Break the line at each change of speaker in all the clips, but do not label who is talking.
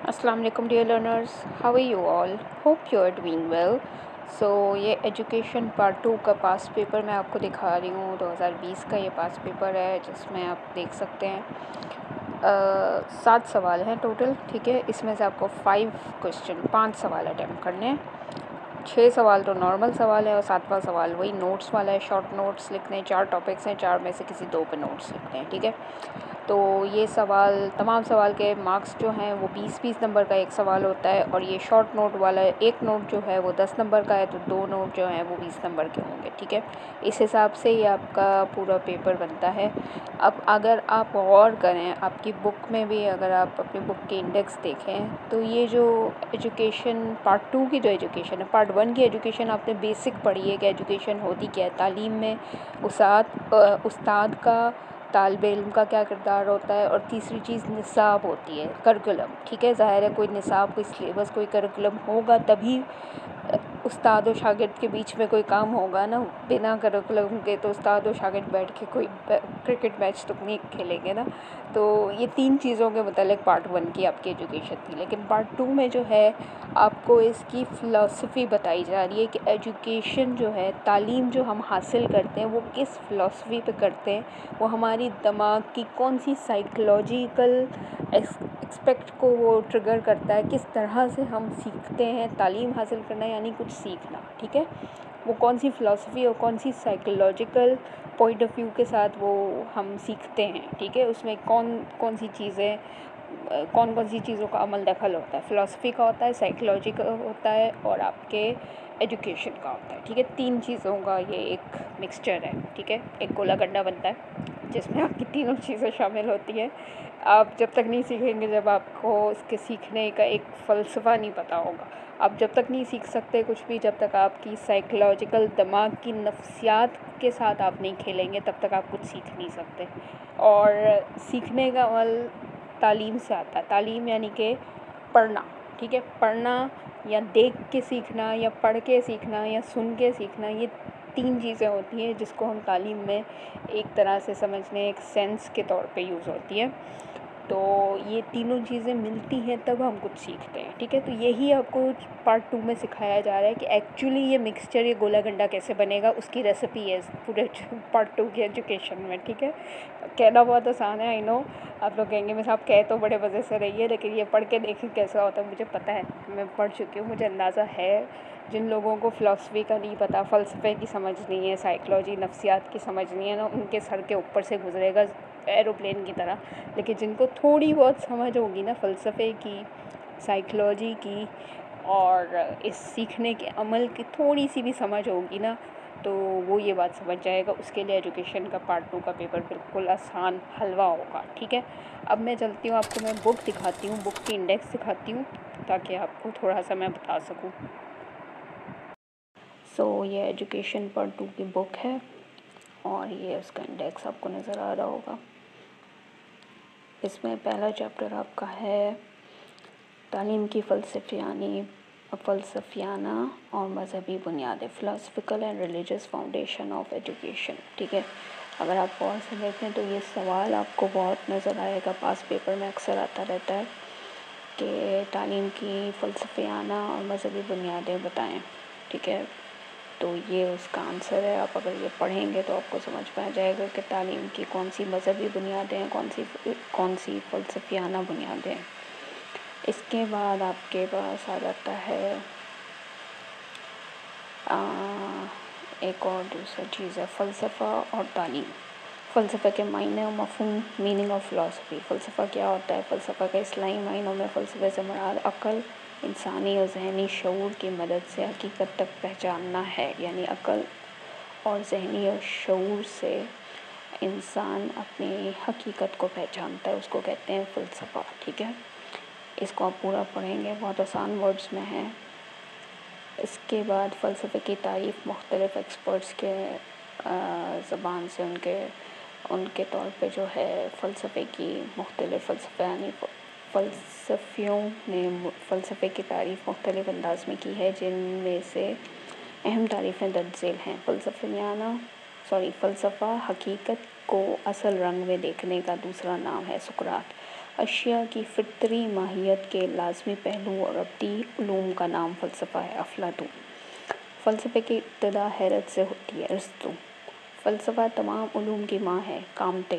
अस्सलाम वालेकुम dear learners, how are you all? Hope you are doing well. ये education part 2 का पास paper मैं आपको दिखा रही हूँ। 2020 का ये पास पेपर है जिसमें आप देख सकते हैं 7 सवाल हैं टोटल। ठीक है, इसमें से आपको 5 सवाल अटैम्प्ट करने हैं। 6 सवाल तो नॉर्मल सवाल है और 7वां सवाल वही नोट्स वाला है। शॉर्ट नोट्स लिखने हैं, 4 टॉपिक्स हैं, 4 में से किसी 2 पे नोट्स लिखने हैं। ठीक है, तो ये तमाम सवाल के मार्क्स जो हैं वो 20-20 नंबर का एक सवाल होता है, और ये शॉर्ट नोट वाला एक नोट जो है वो 10 नंबर का है, तो 2 नोट जो हैं वो 20 नंबर के होंगे। ठीक है, इस हिसाब से ही आपका पूरा पेपर बनता है। अब अगर आप गौर करें आपकी बुक में भी, अगर आप अपनी बुक के इंडेक्स देखें, तो ये जो एजुकेशन पार्ट 2 की जो एजुकेशन है, पार्ट 1 की एजुकेशन आपने बेसिक पढ़ी है कि एजुकेशन होती क्या है, तालीम में उस्ताद का, तालिबे इल्म का क्या किरदार होता है, और तीसरी चीज़ निसाब होती है, करिकुलम। ठीक है, ज़ाहिर है कोई निसाब, कोई सिलेबस, कोई करिकुलम होगा तभी उस्ताद और शागिर्द के बीच में कोई काम होगा ना। बिना करिकुलम के तो उस्ताद और शागिर्द बैठ के कोई क्रिकेट मैच तो नहीं खेलेंगे ना। तो ये 3 चीज़ों के मतलब पार्ट 1 की आपकी एजुकेशन थी। लेकिन पार्ट 2 में जो है आपको इसकी फ़िलासफ़ी बताई जा रही है कि एजुकेशन जो है, तालीम जो हम हासिल करते हैं वो किस फ़िलासफ़ी पे करते हैं, वो हमारी दिमाग की कौन सी साइकोलॉजिकल एक्सपेक्ट को वो ट्रिगर करता है, किस तरह से हम सीखते हैं। तालीम हासिल करना यानी कुछ सीखना। ठीक है, वो कौन सी फ़िलासफ़ी और कौन सी साइकोलॉजिकल पॉइंट ऑफ व्यू के साथ वो हम सीखते हैं। ठीक है, उसमें कौन कौन सी चीज़ों का अमल दखल होता है। फ़िलासफ़ी का होता है, साइकोलॉजी का होता है, और आपके एजुकेशन का होता है। ठीक है, 3 चीज़ों का ये एक मिक्सचर है। ठीक है, एक गोला गंडा बनता है जिसमें आपकी तीनों चीज़ें शामिल होती हैं। आप जब तक नहीं सीखेंगे, जब आपको इसके सीखने का एक फ़लसफ़ा नहीं पता होगा, आप जब तक नहीं सीख सकते कुछ भी, जब तक आपकी साइकोलॉजिकल दिमाग की नफ्सियात के साथ आप नहीं खेलेंगे, तब तक आप कुछ सीख नहीं सकते। और सीखने का अमल तालीम से आता है। तालीम यानी कि पढ़ना। ठीक है, पढ़ना या देख के सीखना या पढ़ के सीखना या सुन के सीखना, ये 3 चीज़ें होती हैं जिसको हम तालीम में एक तरह से समझने, एक सेंस के तौर पे यूज़ होती है। तो ये तीनों चीज़ें मिलती हैं तब हम कुछ सीखते हैं। ठीक है, तो यही आपको पार्ट 2 में सिखाया जा रहा है कि एक्चुअली ये मिक्सचर, ये गोला गंडा कैसे बनेगा, उसकी रेसिपी है पूरे पार्ट 2 की एजुकेशन में। ठीक है, कहना बहुत आसान है, आई नो। आप लोग कहेंगे मैं साहब कह तो बड़े मज़े से रही है, लेकिन ये पढ़ के देखें कैसा होता है। मुझे पता है, मैं पढ़ चुकी हूँ, मुझे अंदाज़ा है। जिन लोगों को फ़िलासफ़ी का नहीं पता, फ़लसफ़े की समझ नहीं है, साइकोलॉजी नफ्सियात की समझ नहीं है ना, उनके सर के ऊपर से गुजरेगा एरोप्लेन की तरह। लेकिन जिनको थोड़ी बहुत समझ होगी ना फ़लसफ़े की, साइकोलॉजी की, और इस सीखने के अमल की थोड़ी सी भी समझ होगी ना, तो वो ये बात समझ जाएगा। उसके लिए एजुकेशन का पार्ट 2 का पेपर बिल्कुल आसान हलवा होगा। ठीक है, अब मैं चलती हूँ, आपको मैं बुक दिखाती हूँ, बुक की इंडेक्स दिखाती हूँ ताकि आपको थोड़ा सा मैं बता सकूँ। ये एजुकेशन पार्ट 2 की बुक है, और ये उसका इंडेक्स आपको नज़र आ रहा होगा। इसमें पहला चैप्टर आपका है तालीम की फ़लसफ़ियाना और मज़हबी बुनियादें, philosophical and religious foundation of education. ठीक है, अगर आप गौर से देखें तो ये सवाल आपको बहुत नज़र आएगा, पास पेपर में अक्सर आता रहता है कि तालीम की फ़लसफ़ियाना और मज़हबी बुनियादें बताएं। ठीक है, तो ये उसका आंसर है। आप अगर ये पढ़ेंगे तो आपको समझ में आ जाएगा कि तालीम की कौन सी मज़हबी बुनियादें हैं, कौन सी फ़लसफ़ियाना बुनियादें हैं। इसके बाद आपके पास आ जाता है एक और दूसरा चीज़ है फ़लसफ़ा और तालीम। फ़लसफ़े के मायने और मफ़हूम, मीनिंग ऑफ फ़िलासफ़ी। फ़लसफ़ा क्या होता है? फ़लसफ़ा का इस्लामी मायनों में फ़लसफ़े से मुराद अक़ल, इंसानी और ज़हनी शऊर की मदद से हकीकत तक पहचानना है। यानी अक़ल और ज़हनी और शऊर से इंसान अपनी हकीकत को पहचानता है, उसको कहते हैं फ़लसफ़ा। ठीक है, इसको आप पूरा पढ़ेंगे, बहुत आसान वर्ड्स में है। इसके बाद फ़लसफ़े की तारीफ़ मुख्तलिफ़ एक्सपर्ट्स के ज़बान से उनके तौर पे जो है फ़लसफ़े की मुख्तलिफ़ फ़लसफ़ियों ने फ़लसफ़े की तारीफ़ मुख्तलिफ़ अंदाज़ में की है, जिनमें से अहम तारीफ़ें दर्ज झेल हैं। फ़लसफ़ा हकीकत को असल रंग में देखने का दूसरा नाम है सुक़रात। اشیاء کی فطری ماہیت کے لازمی پہلو اور ابدی علوم کا نام فلسفہ ہے۔ افلاطون۔ فلسفے کی ابتدا حیرت سے ہوتی ہے۔ ارسطو۔ فلسفہ تمام علوم کی ماں ہے۔ کامٹے۔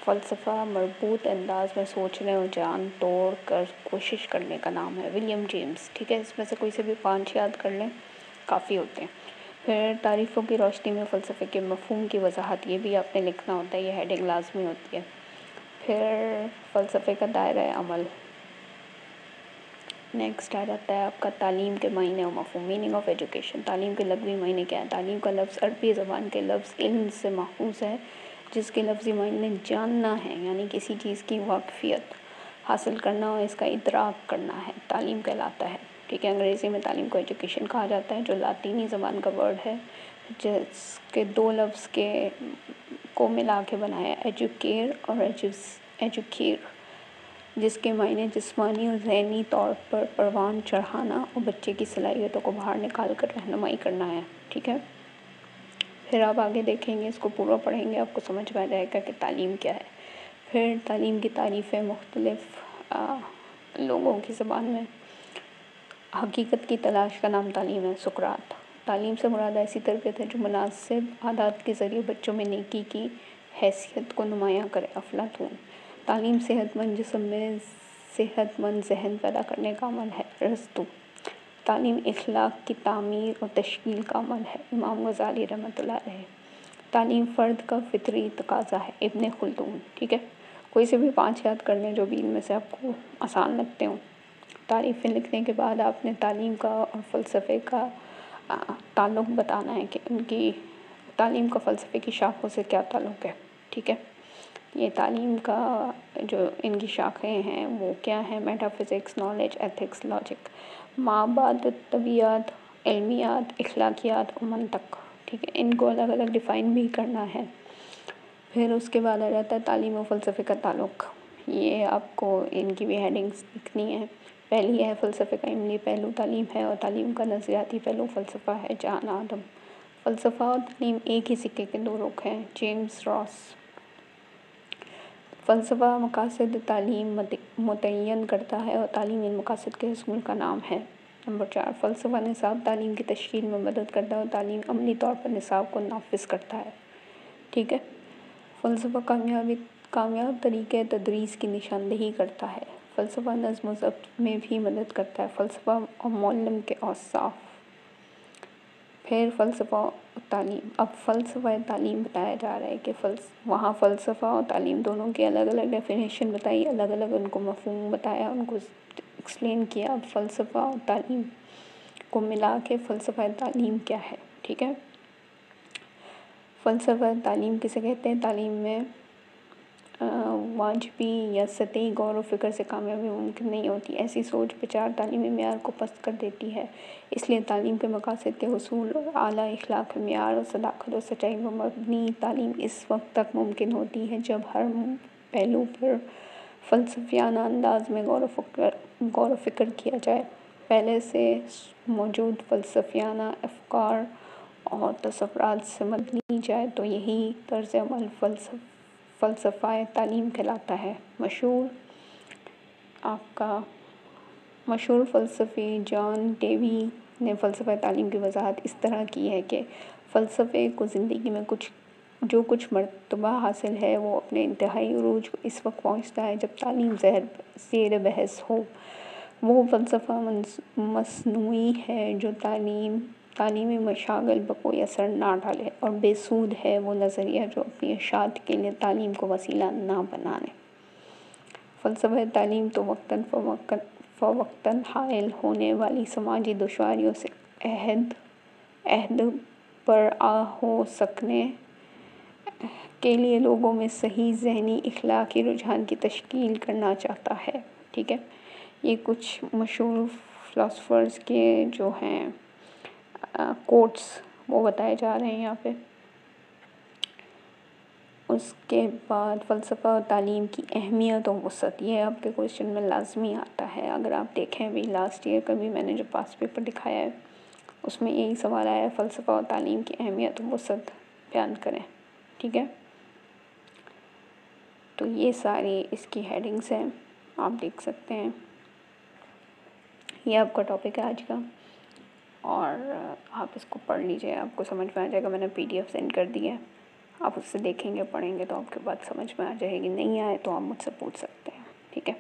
فلسفہ مربوط انداز میں سوچنے اور جان توڑ کر کوشش کرنے کا نام ہے۔ William James. ٹھیک ہے، اس میں سے کوئی سے بھی 5 یاد کر لیں، کافی ہوتے ہیں۔ پھر تعریفوں کی روشنی میں فلسفے کے مفہوم کی وضاحت، یہ بھی آپ نے لکھنا ہوتا ہے، یہ ہیڈنگ لازمی ہوتی ہے۔ پھر فلسفے کا دائرۂ عمل۔ نیکسٹ آ جاتا ہے آپ کا تعلیم کے معنی و مفہوم، میننگ آف ایجوکیشن۔ تعلیم کے لغوی معنی کیا ہے؟ تعلیم کا لفظ عربی زبان کے لفظ علم سے ماخوذ ہے، جس کے لفظی معنی جاننا ہے، یعنی کسی چیز کی واقفیت حاصل کرنا اور اس کا ادراک کرنا ہے، تعلیم کہلاتا ہے۔ ٹھیک ہے، انگریزی میں تعلیم کو ایجوکیشن کہا جاتا ہے، جو لاطینی زبان کا ورڈ ہے، جس کے 2 لفظ کو ملا کے بنایا ایجوکیر اور ایجوکیر، جس کے معنی جسمانی اور ذہنی طور پر پروان چڑھانا اور بچے کی صلاحیتوں کو باہر نکال کر رہنمائی کرنا ہے۔ ٹھیک ہے، پھر آپ آگے دیکھیں گے، اس کو پورا پڑھیں گے، آپ کو سمجھ میں آ جائے گا کہ تعلیم کیا ہے۔ پھر تعلیم کی تعریفیں مختلف لوگوں کی زبان میں۔ حقیقت کی تلاش کا نام تعلیم ہے۔ سقراط۔ تعلیم سے مراد ایسی تربیت ہے جو مناسب عادات کے ذریعے بچوں میں نیکی کی حیثیت کو نمایاں کرے۔ افلاطون۔ تعلیم صحت مند جسم میں صحت مند ذہن پیدا کرنے کا عمل ہے۔ ارسطو۔ تعلیم اخلاق کی تعمیر اور تشکیل کا عمل ہے۔ امام غزالی رحمۃ اللہ علیہ۔ تعلیم فرد کا فطری تقاضا ہے۔ ابن خلدون۔ ٹھیک ہے، کوئی سے بھی 5 یاد کر لیں جو بھی ان میں سے آپ کو آسان لگتے ہوں۔ تعریفیں لکھنے کے بعد آپ نے تعلیم کا اور فلسفے کا تعلق بتانا ہے کہ ان کی تعلیم کا فلسفے کی شاخوں سے کیا تعلق ہے۔ ٹھیک ہے، یہ تعلیم کا جو ان کی شاخیں ہیں وہ کیا ہیں؟ Meta physics, knowledge, ethics, logic, ماں بعد طبیعیات، علمیات، اخلاقیات اور منطق۔ ٹھیک ہے، ان کو الگ الگ ڈیفائن بھی کرنا ہے۔ پھر اس کے بعد آ جاتا ہے تعلیم و فلسفے کا تعلق، یہ آپ کو ان کی بھی ہیڈنگس لکھنی ہے۔ پہلی ہے فلسفے کا عملی پہلو تعلیم ہے اور تعلیم کا نظریاتی پہلو فلسفہ ہے۔ جان آدم۔ فلسفہ اور تعلیم ایک ہی سکے کے 2 رخ ہیں۔ جیمس راس۔ فلسفہ مقاصد تعلیم متعین کرتا ہے اور تعلیم ان مقاصد کے حصول کا نام ہے۔ نمبر 4، فلسفہ نصاب تعلیم کی تشکیل میں مدد کرتا ہے اور تعلیم عملی طور پر نصاب کو نافذ کرتا ہے۔ ٹھیک ہے، فلسفہ کامیاب طریقے تدریس کی نشاندہی کرتا ہے۔ فلسفہ نظم و ضبط میں بھی مدد کرتا ہے۔ فلسفہ اور معلم کے اوصاف۔ پھر فلسفہ و تعلیم۔ اب فلسفہ تعلیم بتایا جا رہا ہے کہ وہاں فلسفہ اور تعلیم دونوں کی الگ الگ ڈیفینیشن بتائی، الگ الگ ان کو مفہوم بتایا، ان کو ایکسپلین کیا۔ اب فلسفہ اور تعلیم کو ملا کے فلسفہ تعلیم کیا ہے؟ ٹھیک ہے، فلسفہ تعلیم کسے کہتے ہیں؟ تعلیم میں واجبی یا سطحی غور و فکر سے کامیابی ممکن نہیں ہوتی۔ ایسی سوچ بچار تعلیمی معیار کو پست کر دیتی ہے۔ اس لیے تعلیم کے مقاصد کے حصول اور اعلیٰ اخلاقی معیار اور صداقت و سچائی پر مبنی تعلیم اس وقت تک ممکن ہوتی ہے جب ہر پہلو پر فلسفیانہ انداز میں غور و فکر کیا جائے، پہلے سے موجود فلسفیانہ افکار اور تصورات سے مدد لی جائے تو یہی طرز عمل فلسفہ تعلیم کہلاتا ہے۔ مشہور فلسفی جان ڈیوی نے فلسفہ تعلیم کی وضاحت اس طرح کی ہے کہ فلسفے کو زندگی میں جو کچھ مرتبہ حاصل ہے وہ اپنے انتہائی عروج کو اس وقت پہنچتا ہے جب تعلیم زیر بحث ہو۔ وہ فلسفہ مصنوعی ہے جو تعلیمی مشاغل پر کوئی اثر نہ ڈالے، اور بے سود ہے وہ نظریہ جو اپنی اشاعت کے لیے تعلیم کو وسیلہ نہ بنائے۔ فلسفہ تعلیم تو وقتاً فوقتاً حائل ہونے والی سماجی دشواریوں سے عہد پر ہو سکنے کے لیے لوگوں میں صحیح ذہنی اخلاقی رجحان کی تشکیل کرنا چاہتا ہے۔ ٹھیک ہے، یہ کچھ مشہور فلاسفرز کے جو ہیں کوٹس وہ بتائے جا رہے ہیں یہاں پہ۔ اس کے بعد فلسفہ اور تعلیم کی اہمیت و وسعت، یہ آپ کے کویشچن میں لازمی آتا ہے۔ اگر آپ دیکھیں بھی لاسٹ ایئر کا بھی میں نے جو پاس پیپر دکھایا ہے اس میں یہی سوال آیا ہے، فلسفہ اور تعلیم کی اہمیت و وسعت بیان کریں۔ ٹھیک ہے، تو یہ ساری اس کی ہیڈنگز ہیں۔ آپ دیکھ سکتے ہیں. یہ آپ کا ٹاپک ہے آج کا، اور آپ اس کو پڑھ لیجیے، آپ کو سمجھ میں آ جائے گا. میں نے PDF سینڈ کر دی ہے، آپ اس سے دیکھیں گے پڑھیں گے تو آپ کے بات سمجھ میں آ جائے گی. نہیں آئے تو آپ مجھ سے پوچھ سکتے ہیں. ٹھیک ہے.